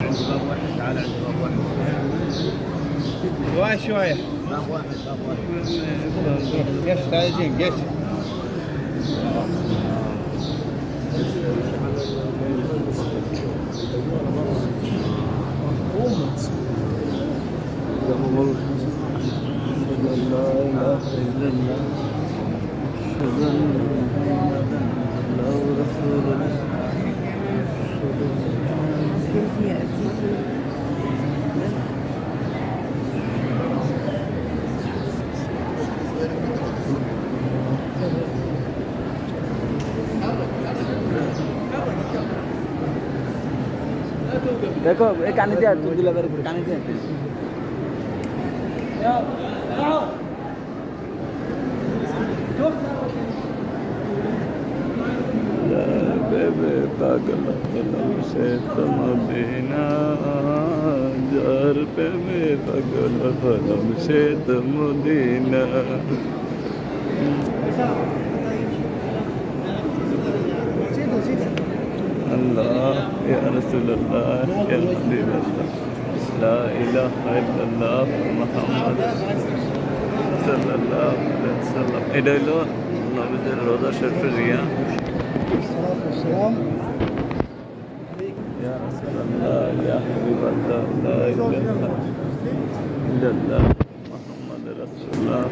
عند باب واحد، تعال عند باب واحد. شوية باب واحد باب واحد. قش تعالجين قش. দেখো এই কানে দিয়ে তুই দিলা বের করে কানে দিয়ে बेबे पागल कलम से तुम बिना जार पे में पागल कलम से तुम दीना अल्लाह या रसूल अल्लाह या हबीब अल्लाह ला इलाहा इल्लल्लाह मुहम्मद सल्लल्लाहु अलैहि वसल्लम এটা হলো নবীদের রোজা শরীফের রিয়া يا رسول الله يا حبيب الله لا إله إلا الله محمد رسول الله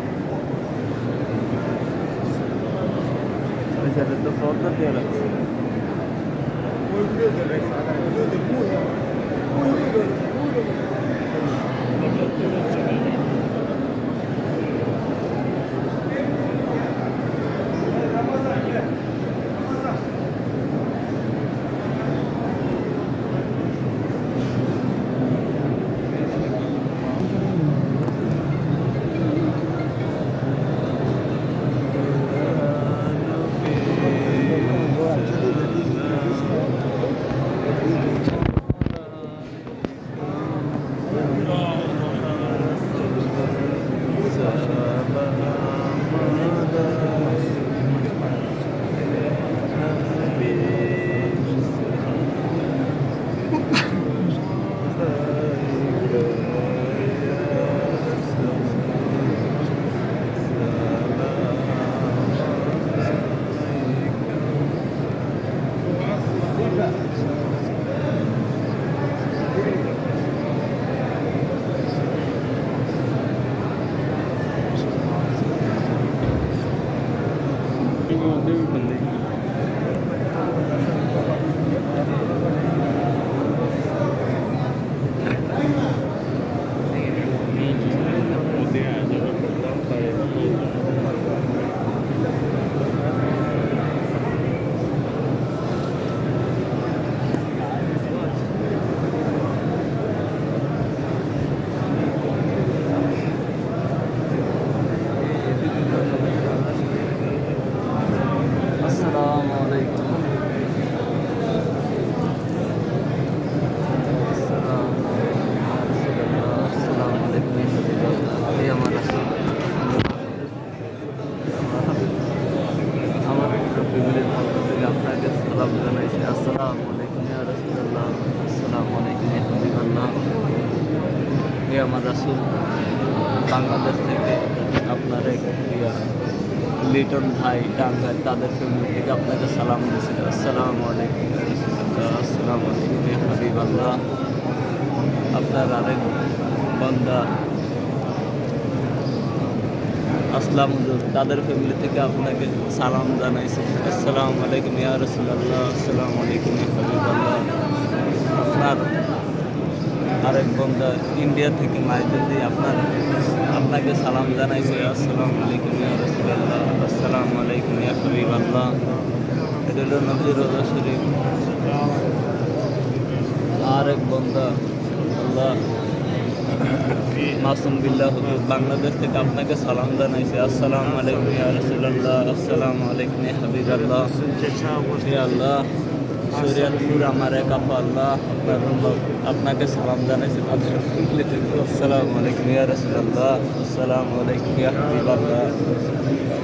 أنا تفضل يا رسول আমার রাসূল বাংলাদেশ থেকে আপনার এক লিটন ভাই টাঙ্গাইল তাদের ফ্যামিলি থেকে আপনাকে সালাম দিয়েছিল। আসসালামু আলাইকুম রাসূলুল্লাহ, আসসালামু আলাইকুম ইয়া হাবিবাল্লাহ। আপনার আরেক বান্দা আসলাম হুজুর তাদের ফ্যামিলি থেকে আপনাকে সালাম জানাইছে। আসসালামু আলাইকুম ইয়া রাসূলুল্লাহ, আসসালামু আলাইকুম ইয়া হাবিবাল্লাহ। আপনার আরেক বন্ধা ইন্ডিয়া থেকে মাইজুদ্দি আপনাকে সালাম জানাইছে। আসসালামু আলাইকুম ইয়া রাসূলুল্লাহ, আসসালামু আলাইকুম ইয়া হাবিবাল্লাহ। এটা হলো নবীর রোজা শরীফ। আরেক বন্ধা আল্লাহ মাসুম বিল্লাহ হুজুর বাংলাদেশ থেকে আপনাকে সালাম জানাইছে। আসসালামু আলাইকুম ইয়া রাসূলুল্লাহ, আসসালামু আলাইকুম ইয়া হাবিবাল্লাহ। ইয়া আল্লাহ শরীয়তপুর আমার এক আপা আল্লাহ আপনাকে সালাম জানাইছে। আসসালামু আলাইকুম ইয়া রাসূলুল্লাহ, আসসালামু আলাইকুম ইয়া হাবিবাল্লাহ।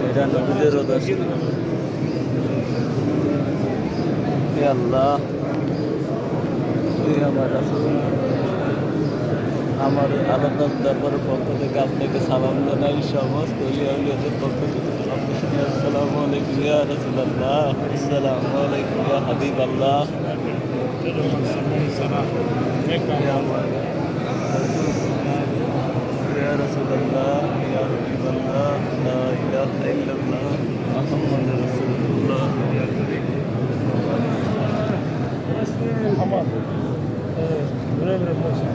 এটা নবীদের রোজা শরীফ। ইয়া আল্লাহ আপনি আমার রাসূল। আমার আলাদা দরবারের পক্ষ থেকে আপনাকে সালাম জানাই, সমস্ত আউলিয়া উলিয়াদের পক্ষ থেকে সালাম জানাই। আসসালামু আলাইকুম ইয়া রাসূলুল্লাহ, আসসালামু আলাইকুম ইয়া হাবিবাল্লাহ। ইয়া আমার রাসূল, ইয়া রাসূলুল্লাহ, ইয়া হাবিবাল্লাহ, লা ইলাহা ইল্লাল্লাহ, মুহাম্মাদুর রাসূলুল্লাহ। আমার ঘুরে ঘুরে বসে